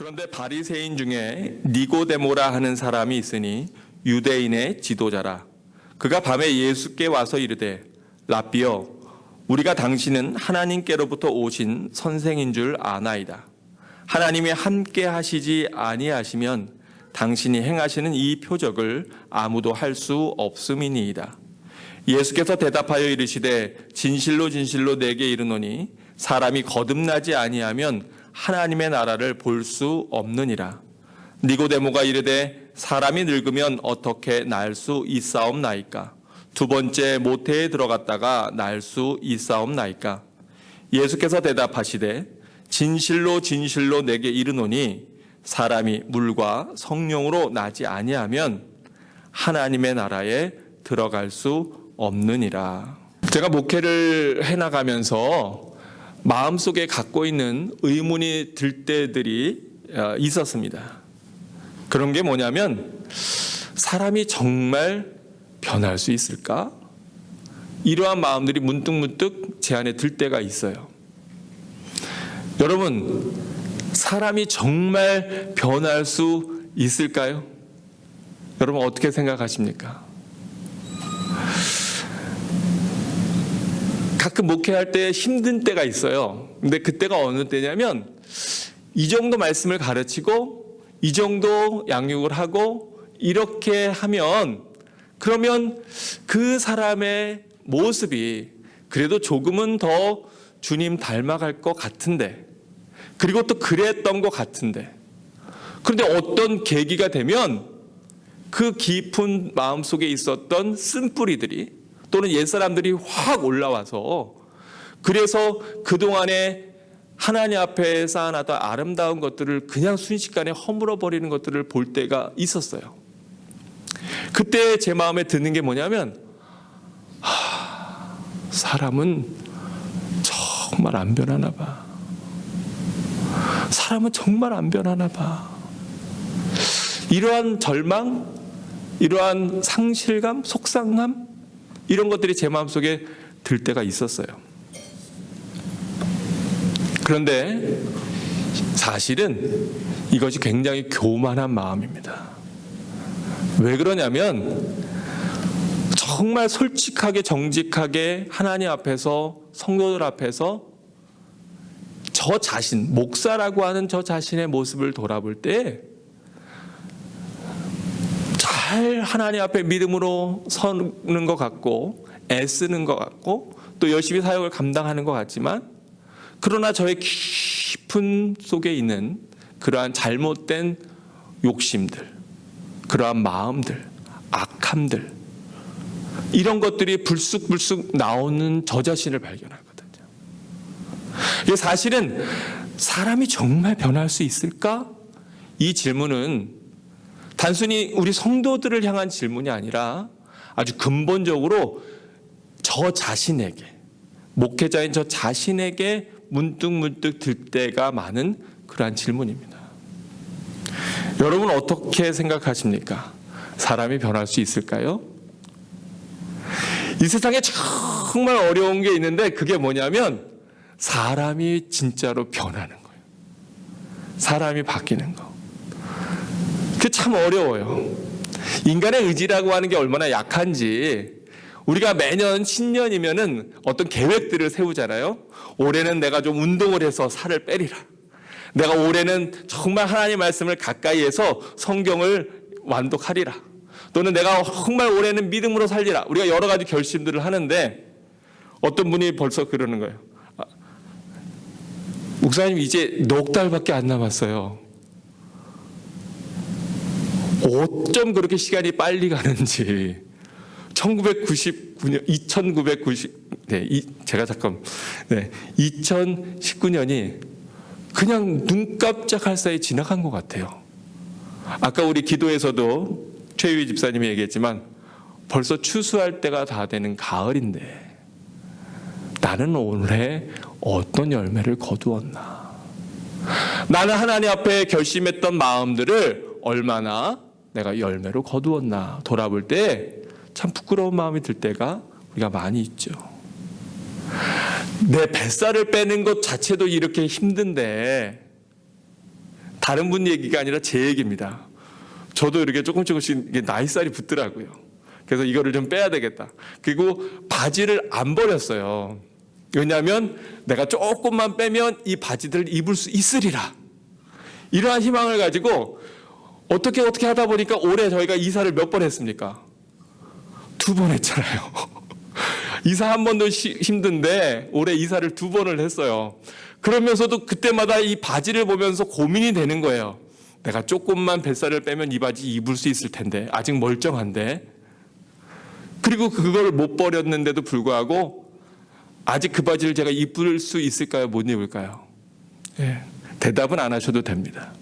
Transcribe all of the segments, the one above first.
그런데 바리새인 중에 니고데모라 하는 사람이 있으니 유대인의 지도자라. 그가 밤에 예수께 와서 이르되 랍비여, 우리가 당신은 하나님께로부터 오신 선생인 줄 아나이다. 하나님이 함께 하시지 아니하시면 당신이 행하시는 이 표적을 아무도 할 수 없음이니이다. 예수께서 대답하여 이르시되 진실로 진실로 내게 이르노니 사람이 거듭나지 아니하면 하나님의 나라를 볼 수 없느니라. 니고데모가 이르되 사람이 늙으면 어떻게 날 수 있사옵나이까? 두 번째 모태에 들어갔다가 날 수 있사옵나이까? 예수께서 대답하시되 진실로 진실로 내게 이르노니 사람이 물과 성령으로 나지 아니하면 하나님의 나라에 들어갈 수 없느니라. 제가 목회를 해나가면서 마음속에 갖고 있는 의문이 들 때들이 있었습니다. 그런 게 뭐냐면 사람이 정말 변할 수 있을까? 이러한 마음들이 문득문득 제 안에 들 때가 있어요. 여러분, 사람이 정말 변할 수 있을까요? 여러분 어떻게 생각하십니까? 가끔 목회할 때 힘든 때가 있어요. 근데 그때가 어느 때냐면 이 정도 말씀을 가르치고 이 정도 양육을 하고 이렇게 하면 그러면 그 사람의 모습이 그래도 조금은 더 주님 닮아갈 것 같은데, 그리고 또 그랬던 것 같은데, 그런데 어떤 계기가 되면 그 깊은 마음속에 있었던 쓴뿌리들이 또는 옛사람들이 확 올라와서 그래서 그동안에 하나님 앞에 쌓아놨던 아름다운 것들을 그냥 순식간에 허물어버리는 것들을 볼 때가 있었어요. 그때 제 마음에 드는 게 뭐냐면 사람은 정말 안 변하나 봐. 사람은 정말 안 변하나 봐. 이러한 절망, 이러한 상실감, 속상함, 이런 것들이 제 마음속에 들 때가 있었어요. 그런데 사실은 이것이 굉장히 교만한 마음입니다. 왜 그러냐면 정말 솔직하게 정직하게 하나님 앞에서, 성도들 앞에서 저 자신, 목사라고 하는 저 자신의 모습을 돌아볼 때 잘 하나님 앞에 믿음으로 서는 것 같고 애쓰는 것 같고 또 열심히 사역을 감당하는 것 같지만, 그러나 저의 깊은 속에 있는 그러한 잘못된 욕심들, 그러한 마음들, 악함들, 이런 것들이 불쑥불쑥 나오는 저 자신을 발견하거든요. 이게 사실은 사람이 정말 변할 수 있을까? 이 질문은 단순히 우리 성도들을 향한 질문이 아니라 아주 근본적으로 저 자신에게, 목회자인 저 자신에게 문득문득 들 때가 많은 그러한 질문입니다. 여러분 어떻게 생각하십니까? 사람이 변할 수 있을까요? 이 세상에 정말 어려운 게 있는데 그게 뭐냐면 사람이 진짜로 변하는 거예요. 사람이 바뀌는 거. 그게 참 어려워요. 인간의 의지라고 하는 게 얼마나 약한지 우리가 매년 신년이면은 어떤 계획들을 세우잖아요. 올해는 내가 좀 운동을 해서 살을 빼리라. 내가 올해는 정말 하나님 말씀을 가까이 해서 성경을 완독하리라. 또는 내가 정말 올해는 믿음으로 살리라. 우리가 여러 가지 결심들을 하는데 어떤 분이 벌써 그러는 거예요. 목사님 이제 넉 달밖에 안 남았어요. 어쩜 그렇게 시간이 빨리 가는지. 2019년이 그냥 눈 깜짝할 사이에 지나간 것 같아요. 아까 우리 기도에서도 최유희 집사님이 얘기했지만 벌써 추수할 때가 다 되는 가을인데 나는 올해 어떤 열매를 거두었나? 나는 하나님 앞에 결심했던 마음들을 얼마나 내가 열매로 거두었나 돌아볼 때 참 부끄러운 마음이 들 때가 우리가 많이 있죠. 내 뱃살을 빼는 것 자체도 이렇게 힘든데 다른 분 얘기가 아니라 제 얘기입니다. 저도 이렇게 조금씩 이게 나이살이 붙더라고요. 그래서 이거를 좀 빼야 되겠다. 그리고 바지를 안 버렸어요. 왜냐하면 내가 조금만 빼면 이 바지들을 입을 수 있으리라. 이러한 희망을 가지고 어떻게 하다 보니까 올해 저희가 이사를 몇 번 했습니까? 2번 했잖아요. 이사 한 번도 힘든데 올해 이사를 2번을 했어요. 그러면서도 그때마다 이 바지를 보면서 고민이 되는 거예요. 내가 조금만 뱃살을 빼면 이 바지 입을 수 있을 텐데 아직 멀쩡한데. 그리고 그걸 못 버렸는데도 불구하고 아직 그 바지를 제가 입을 수 있을까요? 못 입을까요? 예, 대답은 안 하셔도 됩니다.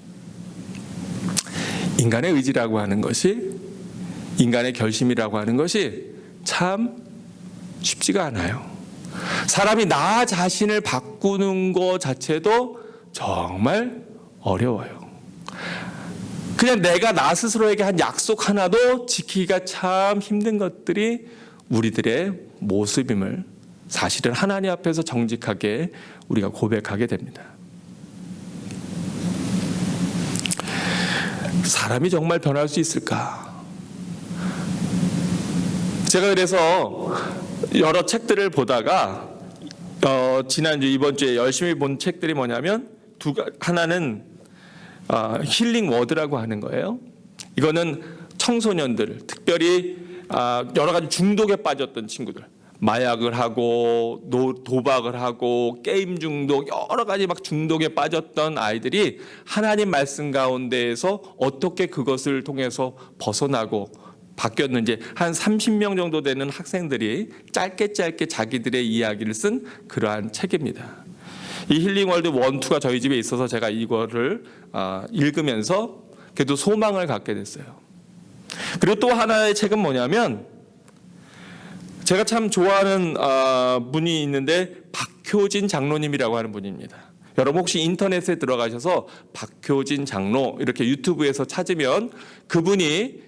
인간의 의지라고 하는 것이, 인간의 결심이라고 하는 것이 참 쉽지가 않아요. 사람이 나 자신을 바꾸는 것 자체도 정말 어려워요. 그냥 내가 나 스스로에게 한 약속 하나도 지키기가 참 힘든 것들이 우리들의 모습임을 사실은 하나님 앞에서 정직하게 우리가 고백하게 됩니다. 사람이 정말 변할 수 있을까? 제가 그래서 여러 책들을 보다가 지난주 이번 주에 열심히 본 책들이 뭐냐면 하나는 힐링 워드라고 하는 거예요. 이거는 청소년들, 특별히 여러 가지 중독에 빠졌던 친구들, 마약을 하고 도박을 하고 게임 중독, 여러 가지 막 중독에 빠졌던 아이들이 하나님 말씀 가운데에서 어떻게 그것을 통해서 벗어나고 바뀌었는지 한 30명 정도 되는 학생들이 짧게 자기들의 이야기를 쓴 그러한 책입니다. 이 힐링월드 1, 2가 저희 집에 있어서 제가 이거를 읽으면서 그래도 소망을 갖게 됐어요. 그리고 또 하나의 책은 뭐냐면 제가 참 좋아하는 분이 있는데 박효진 장로님이라고 하는 분입니다. 여러분 혹시 인터넷에 들어가셔서 박효진 장로 이렇게 유튜브에서 찾으면 그분이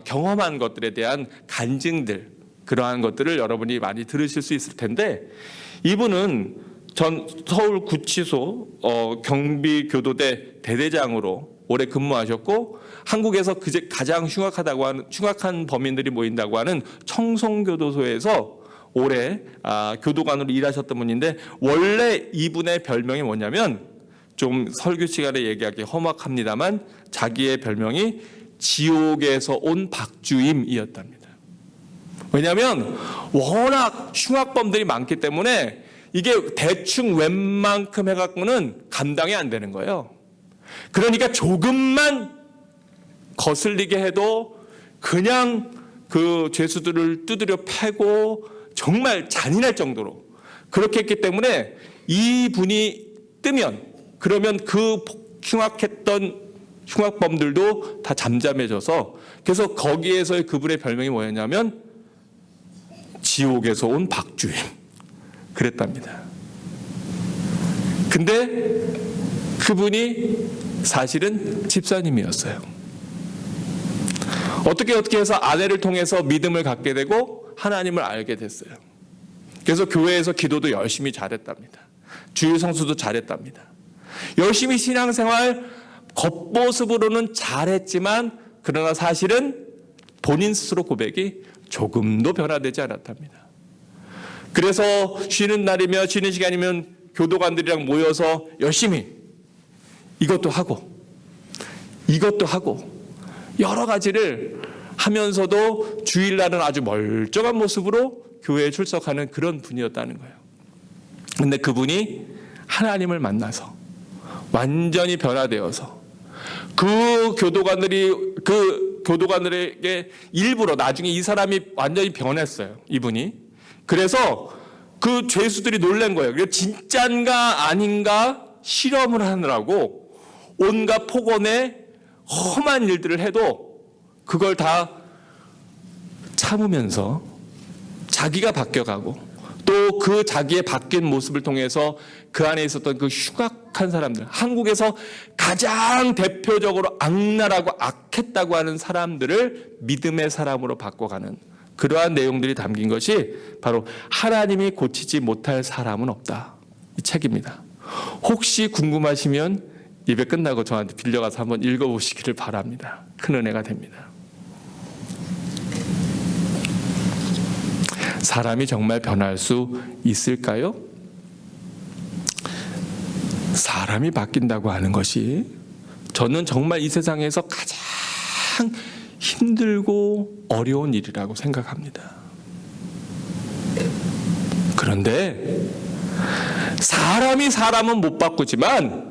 경험한 것들에 대한 간증들, 그러한 것들을 여러분이 많이 들으실 수 있을 텐데, 이분은 전 서울구치소 경비교도대 대대장으로 오래 근무하셨고, 한국에서 가장 흉악한 범인들이 모인다고 하는 청송교도소에서 오래 교도관으로 일하셨던 분인데, 원래 이분의 별명이 뭐냐면, 좀 설교 시간에 얘기하기 험악합니다만 자기의 별명이 지옥에서 온 박주임이었답니다. 왜냐하면 워낙 흉악범들이 많기 때문에 이게 대충 웬만큼 해갖고는 감당이 안 되는 거예요. 그러니까 조금만 거슬리게 해도 그냥 그 죄수들을 두드려 패고 정말 잔인할 정도로 그렇게 했기 때문에 이분이 뜨면, 그러면 그 흉악했던 흉악범들도 다 잠잠해져서, 그래서 거기에서의 그분의 별명이 뭐였냐면 지옥에서 온 박주임 그랬답니다. 근데 그분이 사실은 집사님이었어요. 어떻게 해서 아내를 통해서 믿음을 갖게 되고 하나님을 알게 됐어요. 그래서 교회에서 기도도 열심히 잘했답니다. 주일 성수도 잘했답니다. 열심히 신앙생활 겉모습으로는 잘했지만 그러나 사실은 본인 스스로 고백이 조금도 변화되지 않았답니다. 그래서 쉬는 날이며 쉬는 시간이면 교도관들이랑 모여서 열심히 이것도 하고 여러 가지를 하면서도 주일날은 아주 멀쩡한 모습으로 교회에 출석하는 그런 분이었다는 거예요. 근데 그분이 하나님을 만나서 완전히 변화되어서 그 교도관들에게 일부러 나중에 이 사람이 완전히 변했어요. 이분이. 그래서 그 죄수들이 놀란 거예요. 진짠가 아닌가 실험을 하느라고 온갖 폭언에 험한 일들을 해도 그걸 다 참으면서 자기가 바뀌어가고 또 그 자기의 바뀐 모습을 통해서 그 안에 있었던 그 흉악한 사람들, 한국에서 가장 대표적으로 악랄하고 악했다고 하는 사람들을 믿음의 사람으로 바꿔가는 그러한 내용들이 담긴 것이 바로 하나님이 고치지 못할 사람은 없다, 이 책입니다. 혹시 궁금하시면 예배 끝나고 저한테 빌려가서 한번 읽어보시기를 바랍니다. 큰 은혜가 됩니다. 사람이 정말 변할 수 있을까요? 사람이 바뀐다고 하는 것이 저는 정말 이 세상에서 가장 힘들고 어려운 일이라고 생각합니다. 그런데 사람이 사람은 못 바꾸지만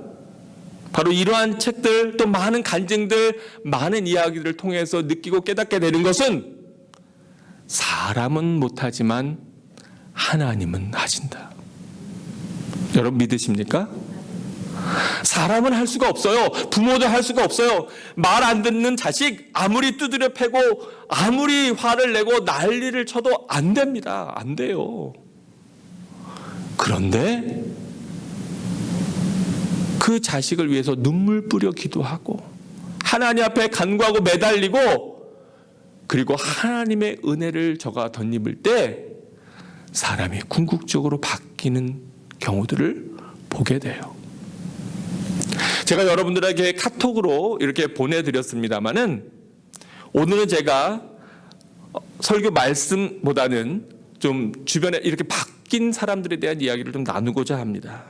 바로 이러한 책들, 또 많은 간증들, 많은 이야기들을 통해서 느끼고 깨닫게 되는 것은 사람은 못하지만 하나님은 하신다. 여러분 믿으십니까? 사람은 할 수가 없어요. 부모도 할 수가 없어요. 말 안 듣는 자식 아무리 두드려 패고 아무리 화를 내고 난리를 쳐도 안 됩니다. 안 돼요. 그런데 그 자식을 위해서 눈물 뿌려 기도하고 하나님 앞에 간구하고 매달리고 그리고 하나님의 은혜를 저가 덧입을 때 사람이 궁극적으로 바뀌는 경우들을 보게 돼요. 제가 여러분들에게 카톡으로 이렇게 보내드렸습니다마는 오늘은 제가 설교 말씀보다는 좀 주변에 이렇게 바뀐 사람들에 대한 이야기를 좀 나누고자 합니다.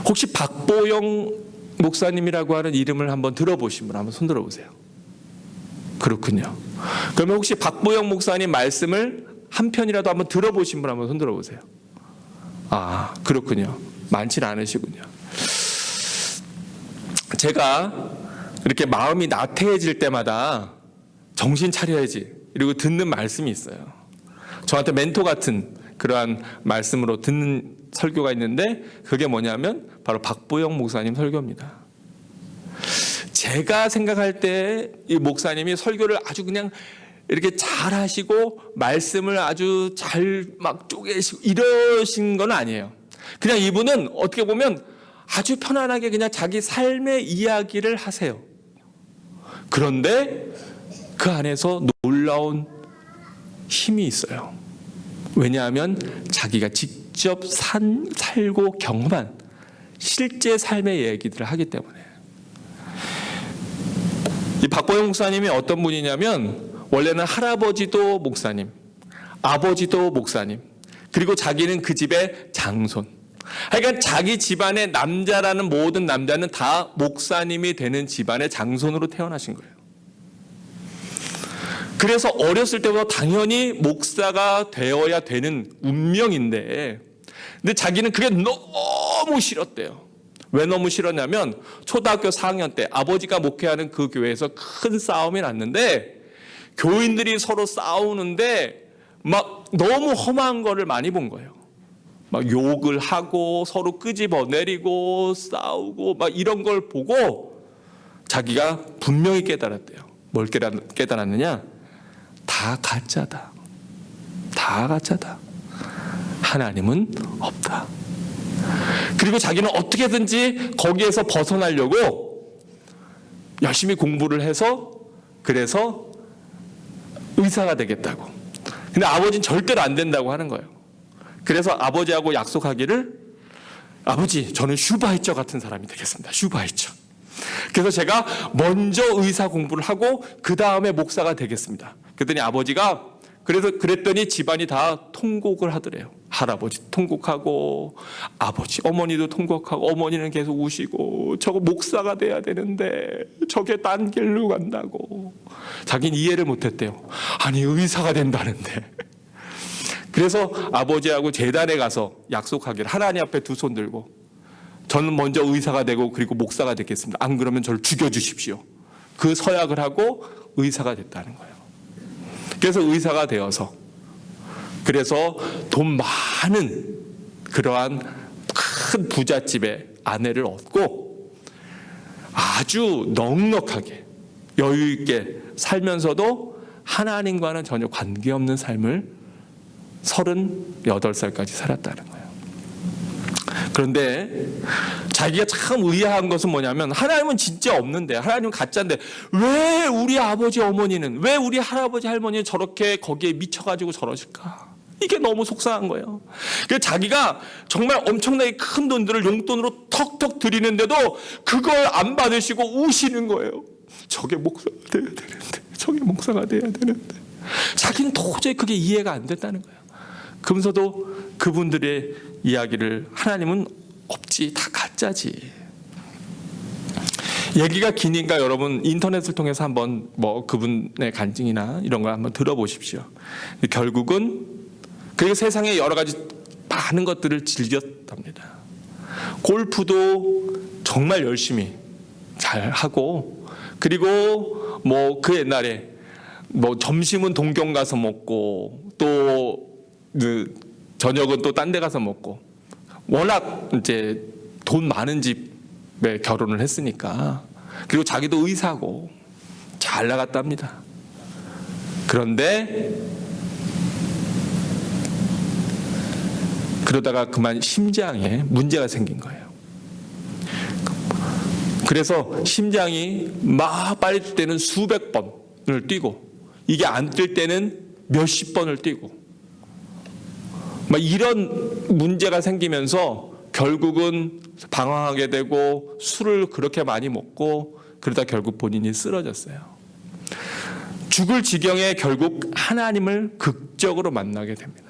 혹시 박보영 목사님이라고 하는 이름을 한번 들어보신 분 한번 손 들어보세요. 그렇군요. 그러면 혹시 박보영 목사님 말씀을 한 편이라도 한번 들어보신 분 한번 손 들어보세요. 아, 그렇군요. 많지는 않으시군요. 제가 이렇게 마음이 나태해질 때마다 정신 차려야지 이러고 듣는 말씀이 있어요. 저한테 멘토 같은 그러한 말씀으로 듣는 설교가 있는데 그게 뭐냐면 바로 박보영 목사님 설교입니다. 제가 생각할 때 이 목사님이 설교를 아주 그냥 이렇게 잘 하시고 말씀을 아주 잘 막 쪼개시고 이러신 건 아니에요. 그냥 이분은 어떻게 보면 아주 편안하게 그냥 자기 삶의 이야기를 하세요. 그런데 그 안에서 놀라운 힘이 있어요. 왜냐하면 자기가 직접 살고 경험한 실제 삶의 얘기들을 하기 때문에. 이 박보영 목사님이 어떤 분이냐면 원래는 할아버지도 목사님, 아버지도 목사님, 그리고 자기는 그 집의 장손. 그러니까 자기 집안의 남자라는 모든 남자는 다 목사님이 되는 집안의 장손으로 태어나신 거예요. 그래서 어렸을 때부터 당연히 목사가 되어야 되는 운명인데, 근데 자기는 그게 너무 싫었대요. 왜 너무 싫었냐면 초등학교 4학년 때 아버지가 목회하는 그 교회에서 큰 싸움이 났는데 교인들이 서로 싸우는데 막 너무 험한 거를 많이 본 거예요. 막 욕을 하고 서로 끄집어내리고 싸우고 막 이런 걸 보고 자기가 분명히 깨달았대요. 뭘 깨달았느냐? 다 가짜다. 다 가짜다. 하나님은 없다. 그리고 자기는 어떻게든지 거기에서 벗어나려고 열심히 공부를 해서 그래서 의사가 되겠다고. 근데 아버지는 절대로 안 된다고 하는 거예요. 그래서 아버지하고 약속하기를 아버지 저는 슈바이처 같은 사람이 되겠습니다. 슈바이처. 그래서 제가 먼저 의사 공부를 하고 그 다음에 목사가 되겠습니다. 그랬더니 아버지가 그랬더니 집안이 다 통곡을 하더래요. 할아버지 통곡하고 아버지, 어머니도 통곡하고 어머니는 계속 우시고 저거 목사가 돼야 되는데 저게 딴 길로 간다고. 자기는 이해를 못했대요. 아니 의사가 된다는데. 그래서 아버지하고 제단에 가서 약속하기를 하나님 앞에 두 손 들고 저는 먼저 의사가 되고 그리고 목사가 되겠습니다. 안 그러면 저를 죽여주십시오. 그 서약을 하고 의사가 됐다는 거예요. 그래서 의사가 되어서 그래서 돈 많은 그러한 큰 부잣집의 아내를 얻고 아주 넉넉하게 여유 있게 살면서도 하나님과는 전혀 관계없는 삶을 38살까지 살았다는 거예요. 그런데 자기가 참 의아한 것은 뭐냐면 하나님은 진짜 없는데 하나님은 가짜인데 왜 우리 아버지 어머니는 왜 우리 할아버지 할머니는 저렇게 거기에 미쳐가지고 저러실까? 이게 너무 속상한 거예요. 그래서 자기가 정말 엄청나게 큰 돈들을 용돈으로 턱턱 드리는데도 그걸 안 받으시고 우시는 거예요. 저게 목사가 돼야 되는데, 저게 목사가 돼야 되는데. 자기는 도저히 그게 이해가 안 된다는 거예요. 그러면서도 그분들의 이야기를 하나님은 없지, 다 가짜지. 얘기가 기니까 여러분 인터넷을 통해서 한번 뭐 그분의 간증이나 이런 걸 한번 들어보십시오. 결국은 그리고 세상에 여러 가지 많은 것들을 즐겼답니다. 골프도 정말 열심히 잘 하고, 그리고 뭐 그 옛날에 뭐 점심은 동경 가서 먹고 또 그 저녁은 또 딴 데 가서 먹고, 워낙 이제 돈 많은 집에 결혼을 했으니까. 그리고 자기도 의사고 잘 나갔답니다. 그런데 그러다가 그만 심장에 문제가 생긴 거예요. 그래서 심장이 막 빨리 뛸 때는 수백 번을 뛰고, 이게 안 뛸 때는 몇십 번을 뛰고, 막 이런 문제가 생기면서 결국은 방황하게 되고 술을 그렇게 많이 먹고, 그러다 결국 본인이 쓰러졌어요. 죽을 지경에 결국 하나님을 극적으로 만나게 됩니다.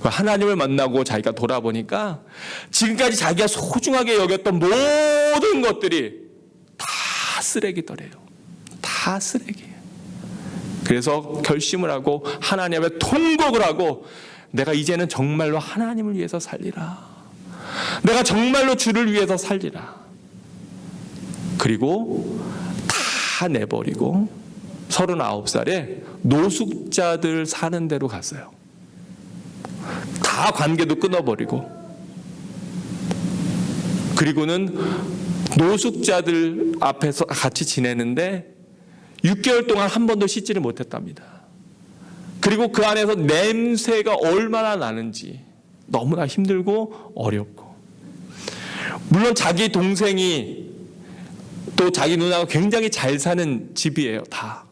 하나님을 만나고 자기가 돌아보니까 지금까지 자기가 소중하게 여겼던 모든 것들이 다 쓰레기더래요. 다 쓰레기예요. 그래서 결심을 하고 하나님 앞에 통곡을 하고, 내가 이제는 정말로 하나님을 위해서 살리라. 내가 정말로 주를 위해서 살리라. 그리고 다 내버리고 39살에 노숙자들 사는 데로 갔어요. 다 관계도 끊어버리고, 그리고는 노숙자들 앞에서 같이 지내는데 6개월 동안 한 번도 씻지를 못했답니다. 그리고 그 안에서 냄새가 얼마나 나는지 너무나 힘들고 어렵고, 물론 자기 동생이 또 자기 누나가 굉장히 잘 사는 집이에요, 다.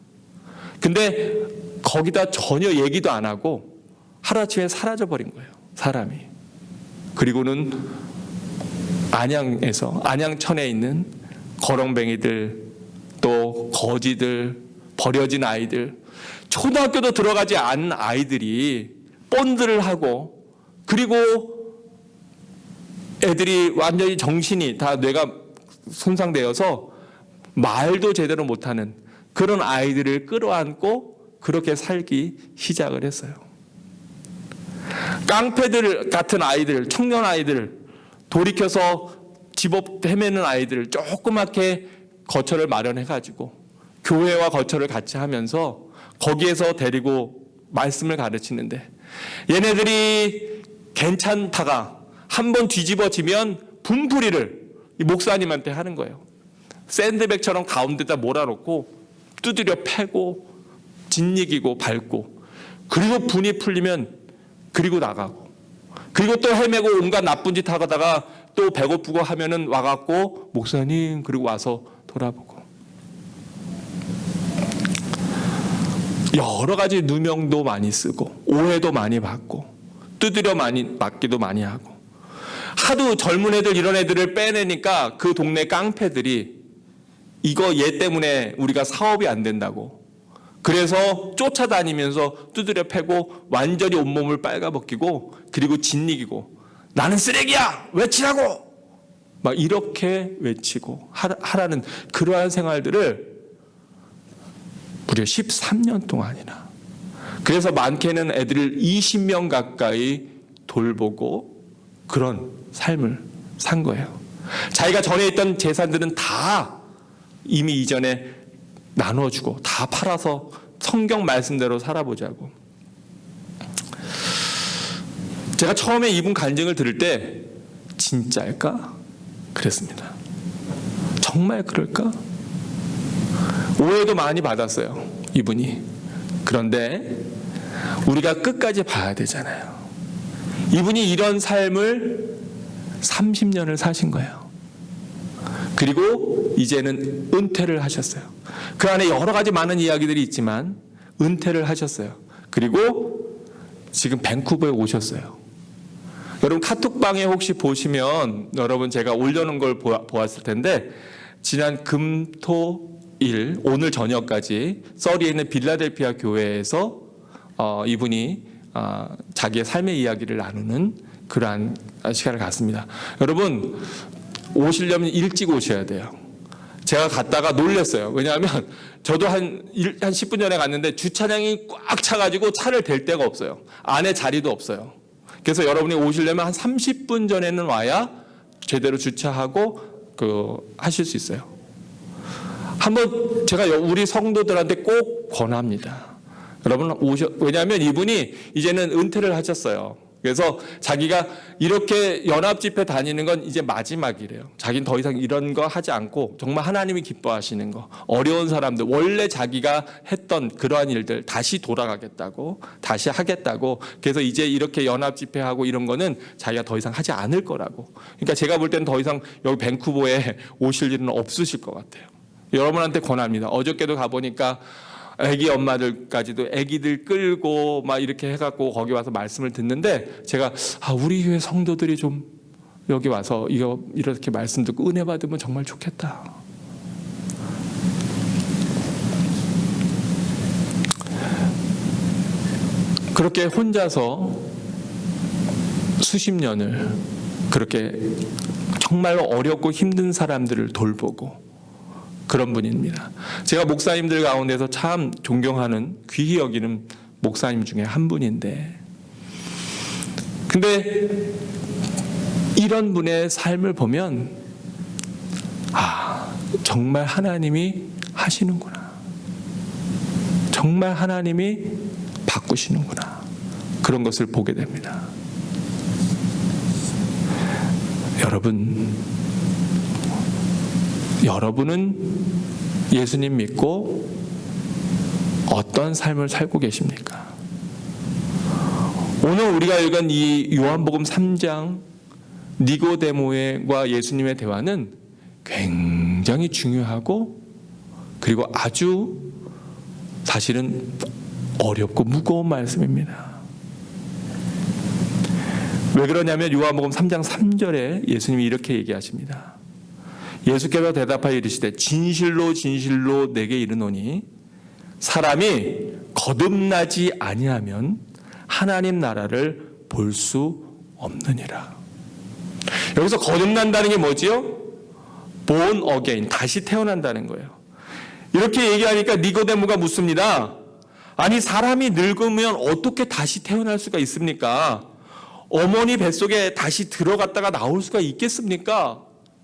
근데 거기다 전혀 얘기도 안 하고 하루아침에 사라져버린 거예요, 사람이. 그리고는 안양천에 있는 거렁뱅이들, 또 거지들, 버려진 아이들, 초등학교도 들어가지 않은 아이들이 본드를 하고, 그리고 애들이 완전히 정신이 다 뇌가 손상되어서 말도 제대로 못하는 그런 아이들을 끌어안고 그렇게 살기 시작을 했어요. 깡패들 같은 아이들, 청년 아이들, 돌이켜서 집업 헤매는 아이들 조그맣게 거처를 마련해가지고 교회와 거처를 같이 하면서 거기에서 데리고 말씀을 가르치는데, 얘네들이 괜찮다가 한번 뒤집어지면 분풀이를 이 목사님한테 하는 거예요. 샌드백처럼 가운데다 몰아놓고 두드려 패고 짓이기고 밟고, 그리고 분이 풀리면 그리고 나가고, 그리고 또 헤매고 온갖 나쁜 짓 하다가 또 배고프고 하면은 와갖고 목사님, 그리고 와서 돌아보고, 여러 가지 누명도 많이 쓰고 오해도 많이 받고 두드려 맞기도 많이 하고, 하도 젊은 애들 이런 애들을 빼내니까 그 동네 깡패들이 이거 얘 때문에 우리가 사업이 안 된다고, 그래서 쫓아다니면서 두드려 패고 완전히 온몸을 빨가벗기고, 그리고 짓이기고 나는 쓰레기야 외치라고 막 이렇게 외치고 하라는 그러한 생활들을 무려 13년 동안이나, 그래서 많게는 애들을 20명 가까이 돌보고 그런 삶을 산 거예요. 자기가 전에 있던 재산들은 다 이미 이전에 나눠주고 다 팔아서 성경 말씀대로 살아보자고. 제가 처음에 이분 간증을 들을 때 진짜일까? 그랬습니다. 정말 그럴까? 오해도 많이 받았어요, 이분이. 그런데 우리가 끝까지 봐야 되잖아요. 이분이 이런 삶을 30년을 사신 거예요. 그리고 이제는 은퇴를 하셨어요. 그 안에 여러 가지 많은 이야기들이 있지만 은퇴를 하셨어요. 그리고 지금 밴쿠버에 오셨어요. 여러분 카톡방에 혹시 보시면 여러분 제가 올려놓은 걸 보았을 텐데 지난 금, 토, 일 오늘 저녁까지 서리에 있는 빌라델피아 교회에서 이분이 자기의 삶의 이야기를 나누는 그러한 시간을 갖습니다. 여러분 오시려면 일찍 오셔야 돼요. 제가 갔다가 놀랐어요. 왜냐하면 저도 한 10분 전에 갔는데 주차장이 꽉 차가지고 차를 댈 데가 없어요. 안에 자리도 없어요. 그래서 여러분이 오시려면 한 30분 전에는 와야 제대로 주차하고 하실 수 있어요. 한번 제가 우리 성도들한테 꼭 권합니다. 여러분 왜냐하면 이분이 이제는 은퇴를 하셨어요. 그래서 자기가 이렇게 연합 집회 다니는 건 이제 마지막이래요. 자기는 더 이상 이런 거 하지 않고 정말 하나님이 기뻐하시는 거, 어려운 사람들, 원래 자기가 했던 그러한 일들 다시 돌아가겠다고, 다시 하겠다고. 그래서 이제 이렇게 연합 집회하고 이런 거는 자기가 더 이상 하지 않을 거라고. 그러니까 제가 볼 때는 더 이상 여기 밴쿠버에 오실 일은 없으실 것 같아요. 여러분한테 권합니다. 어저께도 가보니까 애기 엄마들까지도 애기들 끌고 막 이렇게 해갖고 거기 와서 말씀을 듣는데 제가 우리 교회 성도들이 좀 여기 와서 이렇게 말씀 듣고 은혜 받으면 정말 좋겠다. 그렇게 혼자서 수십 년을 그렇게 정말로 어렵고 힘든 사람들을 돌보고 그런 분입니다. 제가 목사님들 가운데서 참 존경하는 귀히 여기는 목사님 중에 한 분인데 근데 이런 분의 삶을 보면 정말 하나님이 하시는구나. 정말 하나님이 바꾸시는구나. 그런 것을 보게 됩니다. 여러분은 예수님 믿고 어떤 삶을 살고 계십니까? 오늘 우리가 읽은 이 요한복음 3장 니고데모와 예수님의 대화는 굉장히 중요하고 그리고 아주 사실은 어렵고 무거운 말씀입니다. 왜 그러냐면 요한복음 3장 3절에 예수님이 이렇게 얘기하십니다. 예수께서 대답하여 이르시되 진실로 진실로 내게 이르노니 사람이 거듭나지 아니하면 하나님 나라를 볼 수 없느니라. 여기서 거듭난다는 게 뭐지요? born again, 다시 태어난다는 거예요. 이렇게 얘기하니까 니고데모가 묻습니다. 아니 사람이 늙으면 어떻게 다시 태어날 수가 있습니까? 어머니 뱃속에 다시 들어갔다가 나올 수가 있겠습니까?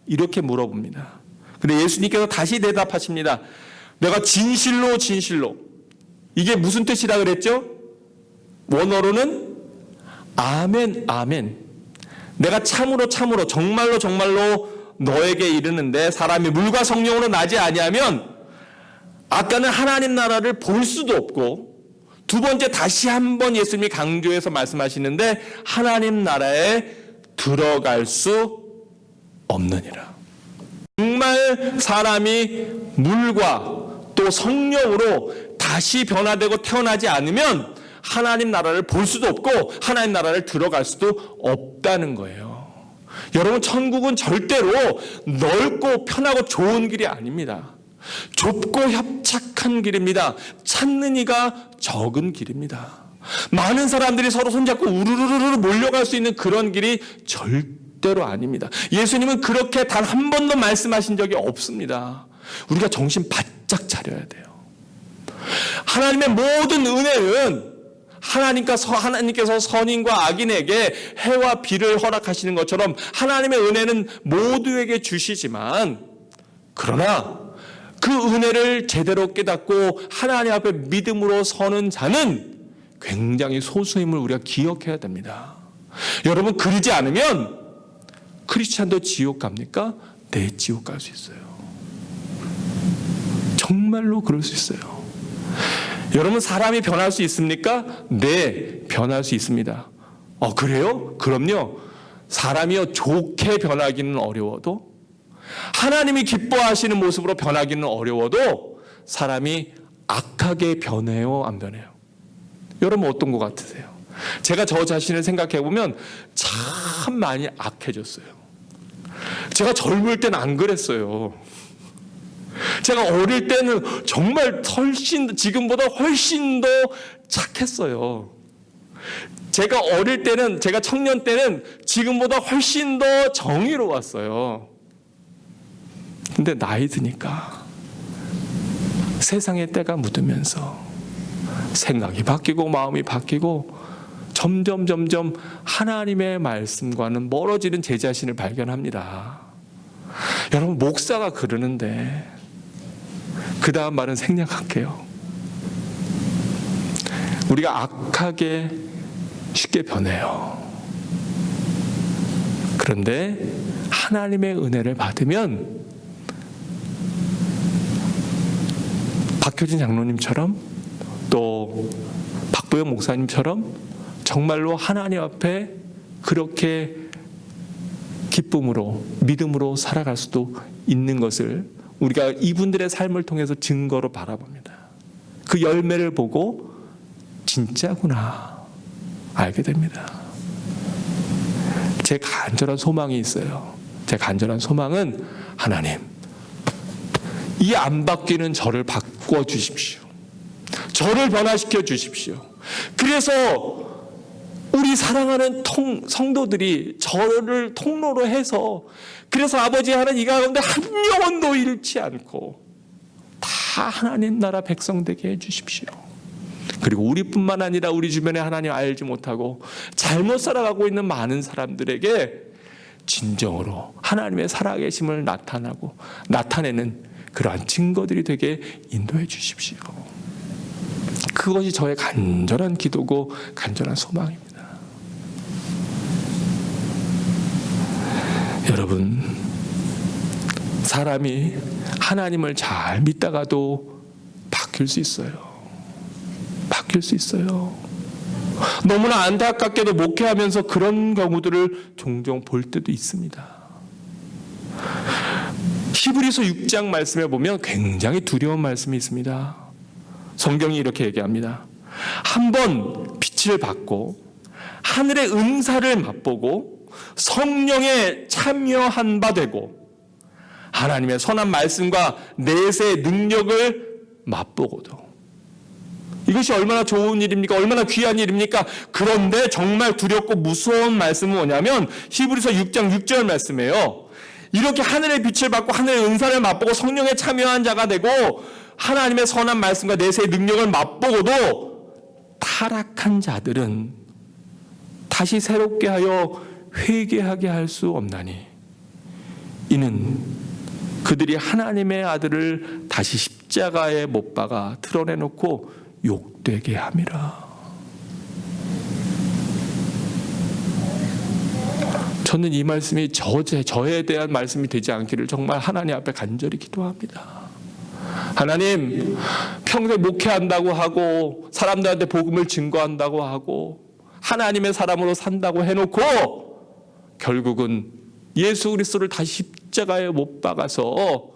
이렇게 물어봅니다. 근데 예수님께서 다시 대답하십니다. 내가 진실로 진실로. 이게 무슨 뜻이라 그랬죠? 원어로는 아멘 아멘. 내가 참으로 참으로 정말로 정말로 너에게 이르는데 사람이 물과 성령으로 나지 아니하면 아까는 하나님 나라를 볼 수도 없고 두 번째 다시 한번 예수님이 강조해서 말씀하시는데 하나님 나라에 들어갈 수 없느니라. 정말 사람이 물과 또 성령으로 다시 변화되고 태어나지 않으면 하나님 나라를 볼 수도 없고 하나님 나라를 들어갈 수도 없다는 거예요. 여러분 천국은 절대로 넓고 편하고 좋은 길이 아닙니다. 좁고 협착한 길입니다. 찾는 이가 적은 길입니다. 많은 사람들이 서로 손잡고 우르르르 몰려갈 수 있는 그런 길이 절대로 아닙니다. 예수님은 그렇게 단 한 번도 말씀하신 적이 없습니다. 우리가 정신 바짝 차려야 돼요. 하나님의 모든 은혜는 하나님께서 선인과 악인에게 해와 비를 허락하시는 것처럼 하나님의 은혜는 모두에게 주시지만 그러나 그 은혜를 제대로 깨닫고 하나님 앞에 믿음으로 서는 자는 굉장히 소수임을 우리가 기억해야 됩니다. 여러분 그러지 않으면 크리스찬도 지옥 갑니까? 네, 지옥 갈 수 있어요. 정말로 그럴 수 있어요. 여러분 사람이 변할 수 있습니까? 네, 변할 수 있습니다. 그래요? 그럼요. 사람이요 좋게 변하기는 어려워도 하나님이 기뻐하시는 모습으로 변하기는 어려워도 사람이 악하게 변해요? 안 변해요? 여러분 어떤 것 같으세요? 제가 저 자신을 생각해 보면 참 많이 악해졌어요. 제가 젊을 때는 안 그랬어요. 제가 어릴 때는 정말 지금보다 훨씬 더 착했어요. 제가 어릴 때는, 제가 청년 때는 지금보다 훨씬 더 정의로웠어요. 근데 나이 드니까 세상의 때가 묻으면서 생각이 바뀌고 마음이 바뀌고 점점 하나님의 말씀과는 멀어지는 제 자신을 발견합니다. 여러분, 목사가 그러는데 그 다음 말은 생략할게요. 우리가 악하게 쉽게 변해요. 그런데 하나님의 은혜를 받으면 박효진 장로님처럼 또 박보영 목사님처럼 정말로 하나님 앞에 그렇게 기쁨으로 믿음으로 살아갈 수도 있는 것을 우리가 이분들의 삶을 통해서 증거로 바라봅니다. 그 열매를 보고 진짜구나 알게 됩니다. 제 간절한 소망이 있어요. 제 간절한 소망은 하나님, 이 안 바뀌는 저를 바꿔 주십시오. 저를 변화시켜 주십시오. 그래서 우리 사랑하는 성도들이 저를 통로로 해서, 그래서 아버지 하나님, 이 가운데 한 영혼도 잃지 않고 다 하나님 나라 백성 되게 해주십시오. 그리고 우리뿐만 아니라 우리 주변에 하나님 알지 못하고 잘못 살아가고 있는 많은 사람들에게 진정으로 하나님의 살아계심을 나타내는 그러한 증거들이 되게 인도해 주십시오. 그것이 저의 간절한 기도고 간절한 소망입니다. 여러분, 사람이 하나님을 잘 믿다가도 바뀔 수 있어요. 바뀔 수 있어요. 너무나 안타깝게도 목회하면서 그런 경우들을 종종 볼 때도 있습니다. 히브리서 6장 말씀에 보면 굉장히 두려운 말씀이 있습니다. 성경이 이렇게 얘기합니다. 한번 빛을 받고 하늘의 은사를 맛보고 성령에 참여한 바 되고 하나님의 선한 말씀과 내세의 능력을 맛보고도, 이것이 얼마나 좋은 일입니까? 얼마나 귀한 일입니까? 그런데 정말 두렵고 무서운 말씀은 뭐냐면 히브리서 6장 6절 말씀이에요. 이렇게 하늘의 빛을 받고 하늘의 은사를 맛보고 성령에 참여한 자가 되고 하나님의 선한 말씀과 내세의 능력을 맛보고도 타락한 자들은 다시 새롭게 하여 회개하게 할 수 없나니 이는 그들이 하나님의 아들을 다시 십자가에 못 박아 드러내놓고 욕되게 함이라. 저는 이 말씀이 저에 대한 말씀이 되지 않기를 정말 하나님 앞에 간절히 기도합니다. 하나님, 평생 목회한다고 하고 사람들한테 복음을 증거한다고 하고 하나님의 사람으로 산다고 해놓고 결국은 예수 그리스도를 다시 십자가에 못 박아서,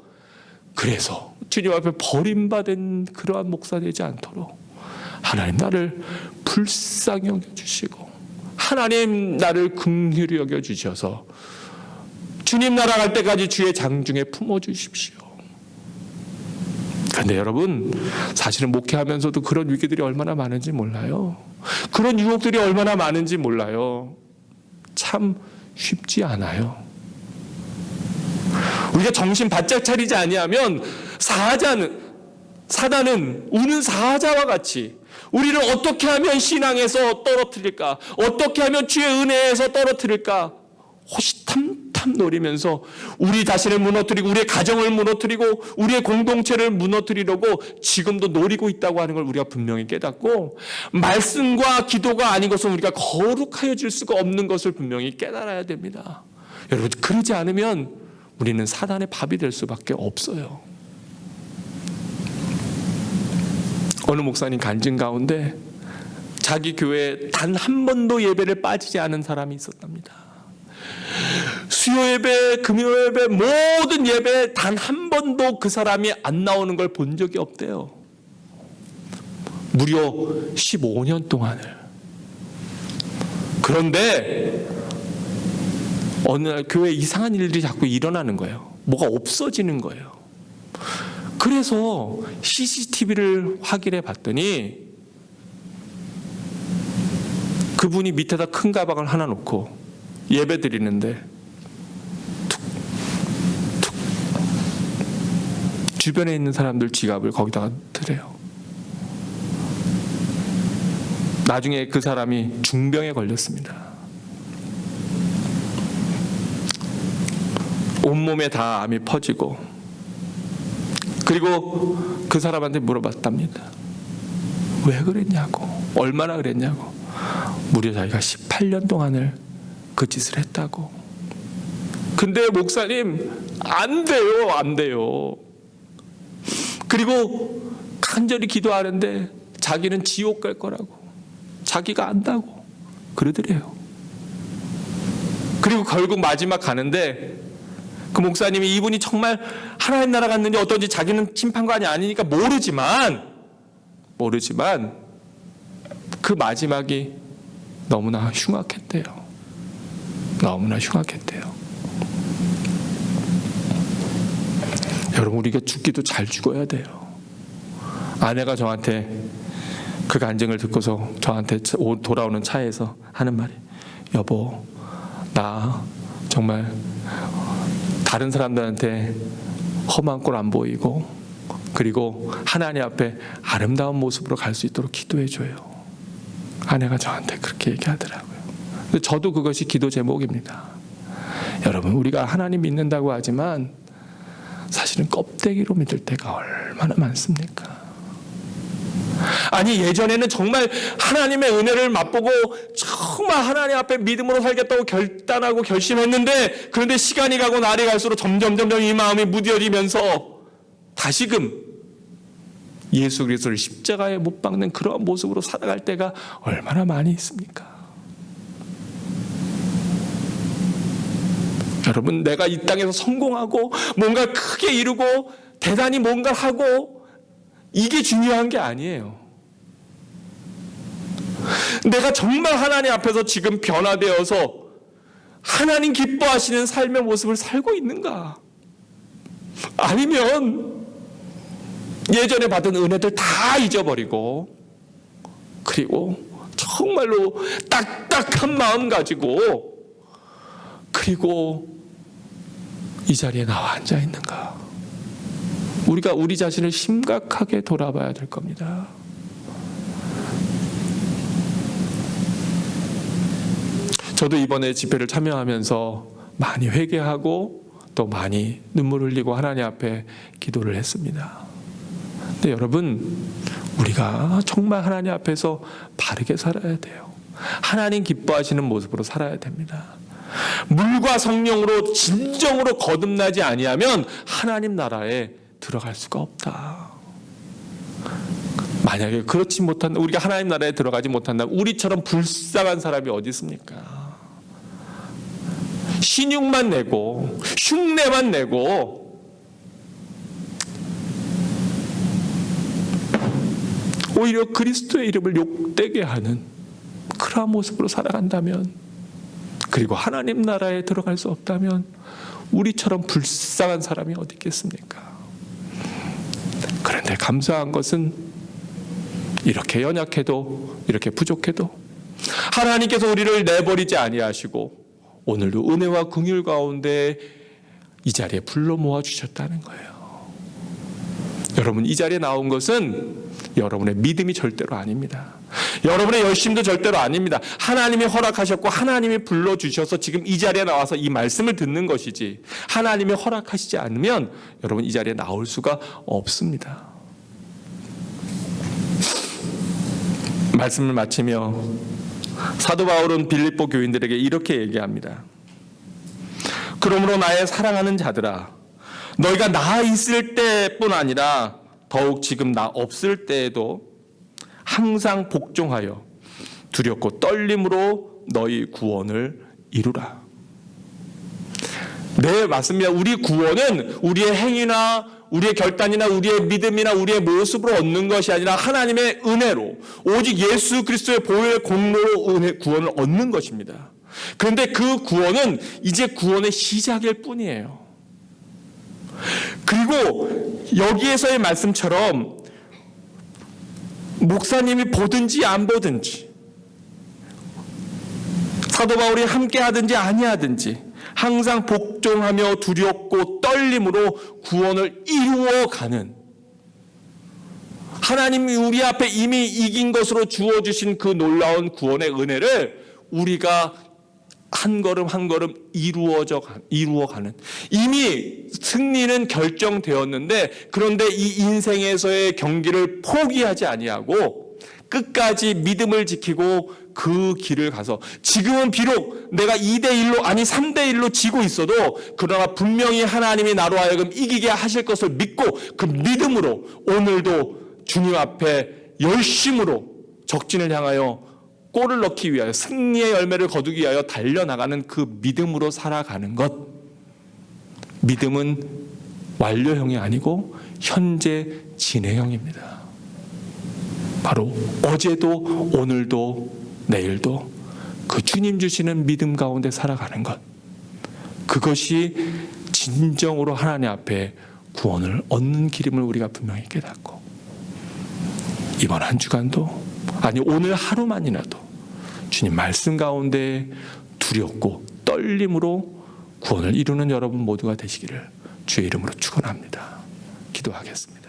그래서 주님 앞에 버림받은 그러한 목사 되지 않도록 하나님 나를 불쌍히 여겨주시고 하나님 나를 긍휼히 여겨주셔서 주님 나라 갈 때까지 주의 장중에 품어주십시오. 그런데 여러분, 사실은 목회하면서도 그런 위기들이 얼마나 많은지 몰라요. 그런 유혹들이 얼마나 많은지 몰라요. 참 쉽지 않아요. 우리가 정신 바짝 차리지 아니하면 사단은 우는 사자와 같이 우리를 어떻게 하면 신앙에서 떨어뜨릴까, 어떻게 하면 주의 은혜에서 떨어뜨릴까 호시탐탐 노리면서 우리 자신을 무너뜨리고 우리의 가정을 무너뜨리고 우리의 공동체를 무너뜨리려고 지금도 노리고 있다고 하는 걸 우리가 분명히 깨닫고, 말씀과 기도가 아닌 것은 우리가 거룩하여질 수가 없는 것을 분명히 깨달아야 됩니다. 여러분, 그러지 않으면 우리는 사단의 밥이 될 수밖에 없어요. 어느 목사님 간증 가운데 자기 교회에 단 한 번도 예배를 빠지지 않은 사람이 있었답니다. 수요 예배, 금요 예배, 모든 예배에 단 한 번도 그 사람이 안 나오는 걸 본 적이 없대요. 무려 15년 동안을. 그런데 어느 날 교회에 이상한 일들이 자꾸 일어나는 거예요. 뭐가 없어지는 거예요. 그래서 CCTV를 확인해 봤더니 그분이 밑에다 큰 가방을 하나 놓고 예배 드리는데 툭툭 주변에 있는 사람들 지갑을 거기다가 드려요. 나중에 그 사람이 중병에 걸렸습니다. 온몸에 다 암이 퍼지고, 그리고 그 사람한테 물어봤답니다. 왜 그랬냐고, 얼마나 그랬냐고. 무려 자기가 18년 동안을 그 짓을 했다고. 근데 목사님, 안 돼요, 안 돼요. 그리고 간절히 기도하는데 자기는 지옥 갈 거라고, 자기가 안다고 그러더래요. 그리고 결국 마지막 가는데 그 목사님이 이분이 정말 하나님 나라 갔는지 어떤지 자기는 심판관이 아니니까 모르지만 그 마지막이 너무나 흉악했대요. 너무나 흉악했대요. 여러분, 우리가 죽기도 잘 죽어야 돼요. 아내가 저한테 그 간증을 듣고서 저한테 돌아오는 차에서 하는 말이, 여보, 나 정말 다른 사람들한테 험한 꼴 안 보이고, 그리고 하나님 앞에 아름다운 모습으로 갈 수 있도록 기도해 줘요. 아내가 저한테 그렇게 얘기하더라고요. 근데 저도 그것이 기도 제목입니다. 여러분, 우리가 하나님 믿는다고 하지만 사실은 껍데기로 믿을 때가 얼마나 많습니까? 아니, 예전에는 정말 하나님의 은혜를 맛보고 정말 하나님 앞에 믿음으로 살겠다고 결단하고 결심했는데, 그런데 시간이 가고 날이 갈수록 점점 이 마음이 무뎌지면서 다시금 예수 그리스도를 십자가에 못 박는 그런 모습으로 살아갈 때가 얼마나 많이 있습니까? 여러분, 내가 이 땅에서 성공하고 뭔가 크게 이루고 대단히 뭔가를 하고 이게 중요한 게 아니에요. 내가 정말 하나님 앞에서 지금 변화되어서 하나님 기뻐하시는 삶의 모습을 살고 있는가? 아니면 예전에 받은 은혜들 다 잊어버리고, 그리고 정말로 딱딱한 마음 가지고, 그리고 이 자리에 나와 앉아 있는가? 우리가 우리 자신을 심각하게 돌아봐야 될 겁니다. 저도 이번에 집회를 참여하면서 많이 회개하고 또 많이 눈물 흘리고 하나님 앞에 기도를 했습니다. 근데 여러분, 우리가 정말 하나님 앞에서 바르게 살아야 돼요. 하나님 기뻐하시는 모습으로 살아야 됩니다. 물과 성령으로 진정으로 거듭나지 아니하면 하나님 나라에 들어갈 수가 없다. 만약에 그렇지 못한다, 우리가 하나님 나라에 들어가지 못한다, 우리처럼 불쌍한 사람이 어디 있습니까? 신용만 내고 흉내만 내고 오히려 그리스도의 이름을 욕되게 하는 그러한 모습으로 살아간다면, 그리고 하나님 나라에 들어갈 수 없다면 우리처럼 불쌍한 사람이 어디 있겠습니까? 그런데 감사한 것은 이렇게 연약해도, 이렇게 부족해도 하나님께서 우리를 내버리지 아니하시고 오늘도 은혜와 긍휼 가운데 이 자리에 불러 모아 주셨다는 거예요. 여러분, 이 자리에 나온 것은 여러분의 믿음이 절대로 아닙니다. 여러분의 열심도 절대로 아닙니다. 하나님이 허락하셨고 하나님이 불러주셔서 지금 이 자리에 나와서 이 말씀을 듣는 것이지, 하나님이 허락하시지 않으면 여러분 이 자리에 나올 수가 없습니다. 말씀을 마치며 사도 바울은 빌립보 교인들에게 이렇게 얘기합니다. 그러므로 나의 사랑하는 자들아, 너희가 나 있을 때뿐 아니라 더욱 지금 나 없을 때에도 항상 복종하여 두렵고 떨림으로 너희 구원을 이루라. 네, 맞습니다. 우리 구원은 우리의 행위나 우리의 결단이나 우리의 믿음이나 우리의 모습으로 얻는 것이 아니라 하나님의 은혜로 오직 예수 그리스도의 보혈 공로로 은혜 구원을 얻는 것입니다. 그런데 그 구원은 이제 구원의 시작일 뿐이에요. 그리고 여기에서의 말씀처럼 목사님이 보든지 안 보든지 사도 바울이 함께 하든지 아니하든지 항상 복종하며 두렵고 떨림으로 구원을 이루어가는, 하나님이 우리 앞에 이미 이긴 것으로 주어주신 그 놀라운 구원의 은혜를 우리가 한 걸음 한 걸음 이루어가는, 이미 승리는 결정되었는데 그런데 이 인생에서의 경기를 포기하지 아니하고 끝까지 믿음을 지키고 그 길을 가서, 지금은 비록 내가 2대1로 아니 3대1로 지고 있어도 그러나 분명히 하나님이 나로 하여금 이기게 하실 것을 믿고 그 믿음으로 오늘도 주님 앞에 열심으로 적진을 향하여 골을 넣기 위하여 승리의 열매를 거두기 위하여 달려나가는 그 믿음으로 살아가는 것. 믿음은 완료형이 아니고 현재 진행형입니다. 바로 어제도 오늘도 내일도 그 주님 주시는 믿음 가운데 살아가는 것, 그것이 진정으로 하나님 앞에 구원을 얻는 길임을 우리가 분명히 깨닫고, 이번 한 주간도 아니 오늘 하루만이라도 주님 말씀 가운데 두렵고 떨림으로 구원을 이루는 여러분 모두가 되시기를 주의 이름으로 축원합니다. 기도하겠습니다.